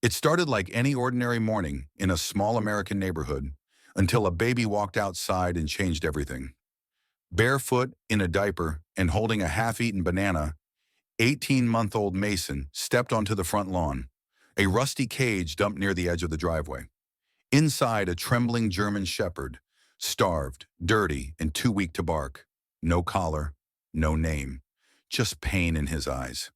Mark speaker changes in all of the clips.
Speaker 1: It started like any ordinary morning in a small American neighborhood until a baby walked outside and changed everything. Barefoot, in a diaper, and holding a half-eaten banana, 18-month-old Mason stepped onto the front lawn, a rusty cage dumped near the edge of the driveway. Inside, a trembling German shepherd, starved, dirty, and too weak to bark. No collar, no name, just pain in his eyes.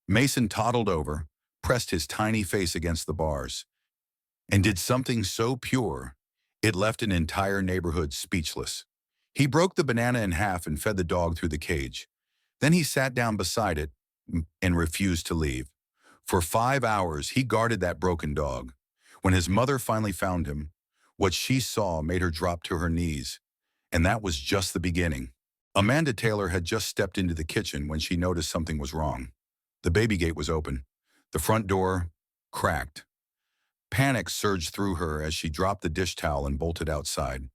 Speaker 1: Mason toddled over, pressed his tiny face against the bars, and did something so pure, it left an entire neighborhood speechless. He broke the banana in half and fed the dog through the cage. Then he sat down beside it and refused to leave. For 5 hours, he guarded that broken dog. When his mother finally found him, what she saw made her drop to her knees. And that was just the beginning. Amanda Taylor had just stepped into the kitchen when she noticed something was wrong. The baby gate was open. The front door cracked. Panic surged through her as she dropped the dish towel and bolted outside.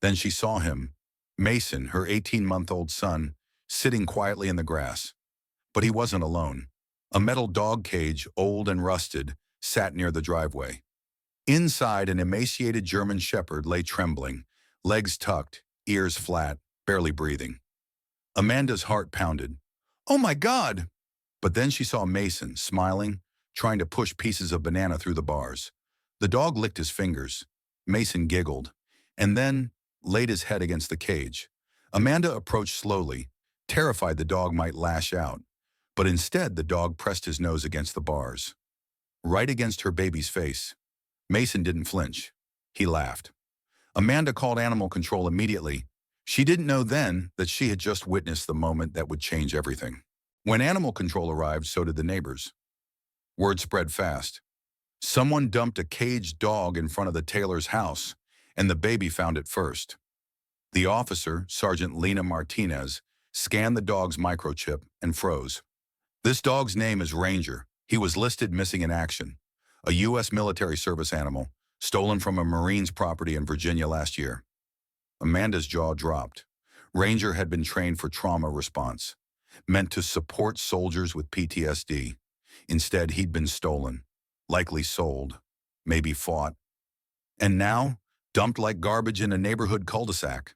Speaker 1: Then she saw him, Mason, her 18-month-old son, sitting quietly in the grass. But he wasn't alone. A metal dog cage, old and rusted, sat near the driveway. Inside, an emaciated German shepherd lay trembling, legs tucked, ears flat, barely breathing. Amanda's heart pounded. "Oh my God!" But then she saw Mason, smiling, trying to push pieces of banana through the bars. The dog licked his fingers. Mason giggled, and then laid his head against the cage. Amanda approached slowly, terrified the dog might lash out. But instead, the dog pressed his nose against the bars, right against her baby's face. Mason didn't flinch. He laughed. Amanda called animal control immediately. She didn't know then that she had just witnessed the moment that would change everything. When animal control arrived, so did the neighbors. Word spread fast. Someone dumped a caged dog in front of the Taylor's house, and the baby found it first. The officer, Sergeant Lena Martinez, scanned the dog's microchip and froze. "This dog's name is Ranger. He was listed missing in action. A U.S. military service animal, stolen from a Marine's property in Virginia last year." Amanda's jaw dropped. Ranger had been trained for trauma response, meant to support soldiers with PTSD. Instead, he'd been stolen, likely sold, maybe fought, and now dumped like garbage in a neighborhood cul-de-sac.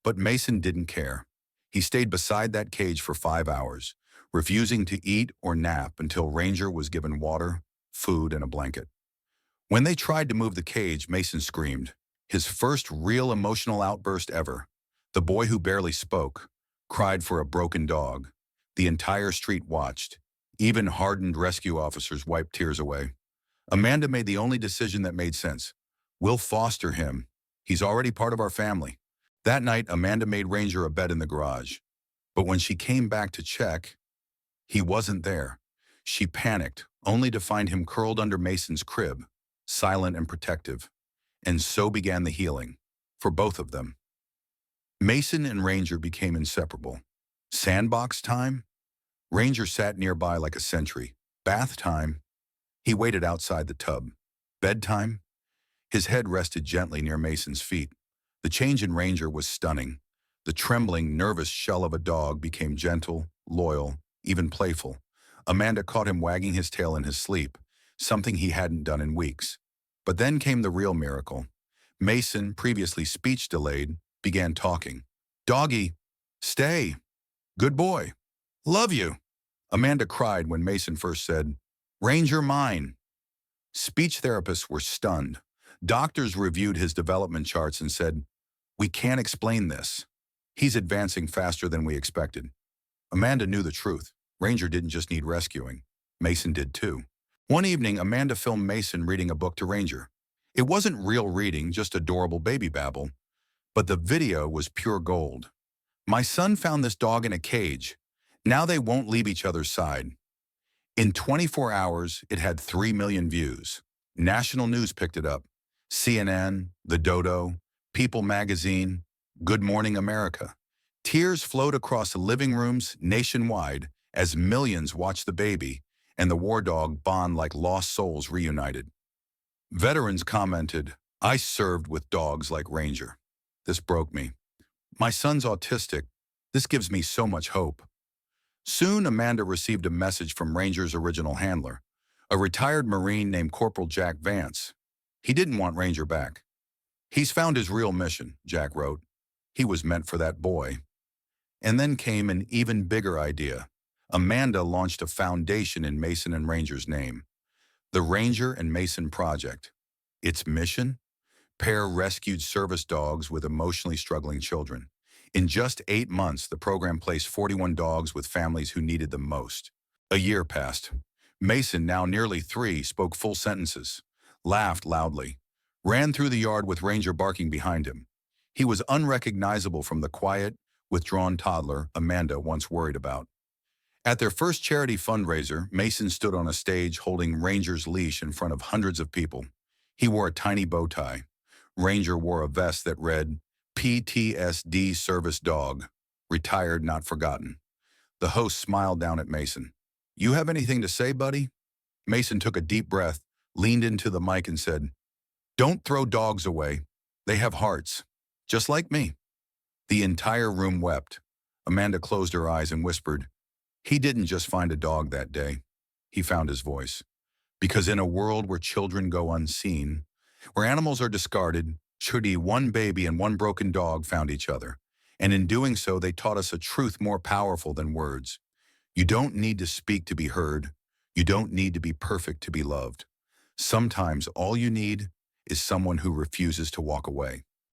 Speaker 1: But Mason didn't care. He stayed beside that cage for 5 hours, refusing to eat or nap until Ranger was given water, food, and a blanket. When they tried to move the cage, Mason screamed, his first real emotional outburst ever. The boy who barely spoke cried for a broken dog. The entire street watched. Even hardened rescue officers wiped tears away. Amanda made the only decision that made sense. "We'll foster him. He's already part of our family." That night, Amanda made Ranger a bed in the garage. But when she came back to check, he wasn't there. She panicked, only to find him curled under Mason's crib, silent and protective. And so began the healing, for both of them. Mason and Ranger became inseparable. Sandbox time? Ranger sat nearby like a sentry. Bath time? He waited outside the tub. Bedtime? His head rested gently near Mason's feet. The change in Ranger was stunning. The trembling, nervous shell of a dog became gentle, loyal, even playful. Amanda caught him wagging his tail in his sleep, something he hadn't done in weeks. But then came the real miracle. Mason, previously speech-delayed, began talking. "Doggy, stay. Good boy. Love you." Amanda cried when Mason first said, "Ranger mine." Speech therapists were stunned. Doctors reviewed his development charts and said, "We can't explain this. He's advancing faster than we expected." Amanda knew the truth. Ranger didn't just need rescuing. Mason did too. One evening, Amanda filmed Mason reading a book to Ranger. It wasn't real reading, just adorable baby babble. But the video was pure gold. "My son found this dog in a cage. Now they won't leave each other's side." In 24 hours, it had 3 million views. National news picked it up. CNN, The Dodo, People Magazine, Good Morning America. Tears flowed across living rooms nationwide as millions watched the baby and the war dog bond like lost souls reunited. Veterans commented, "I served with dogs like Ranger. This broke me. My son's autistic. This gives me so much hope." Soon, Amanda received a message from Ranger's original handler, A retired Marine named Corporal Jack Vance. He didn't want Ranger back. He's found his real mission, Jack wrote. He was meant for that boy. And then came an even bigger idea. Amanda launched a foundation in Mason and Ranger's name, the Ranger and Mason Project. Its mission? Pair rescued service dogs with emotionally struggling children. In just 8 months, the program placed 41 dogs with families who needed them most. A year passed. Mason, now nearly 3, spoke full sentences, laughed loudly, ran through the yard with Ranger barking behind him. He was unrecognizable from the quiet, withdrawn toddler Amanda once worried about. At their first charity fundraiser, Mason stood on a stage holding Ranger's leash in front of hundreds of people. He wore a tiny bow tie. Ranger wore a vest that read, PTSD Service Dog, Retired Not Forgotten. The host smiled down at Mason. You have anything to say, buddy? Mason took a deep breath, leaned into the mic and said, Don't throw dogs away. They have hearts, just like me. The entire room wept. Amanda closed her eyes and whispered, He didn't just find a dog that day. He found his voice. Because in a world where children go unseen, where animals are discarded, surely one baby and one broken dog found each other. And in doing so, they taught us a truth more powerful than words. You don't need to speak to be heard. You don't need to be perfect to be loved. Sometimes all you need is someone who refuses to walk away.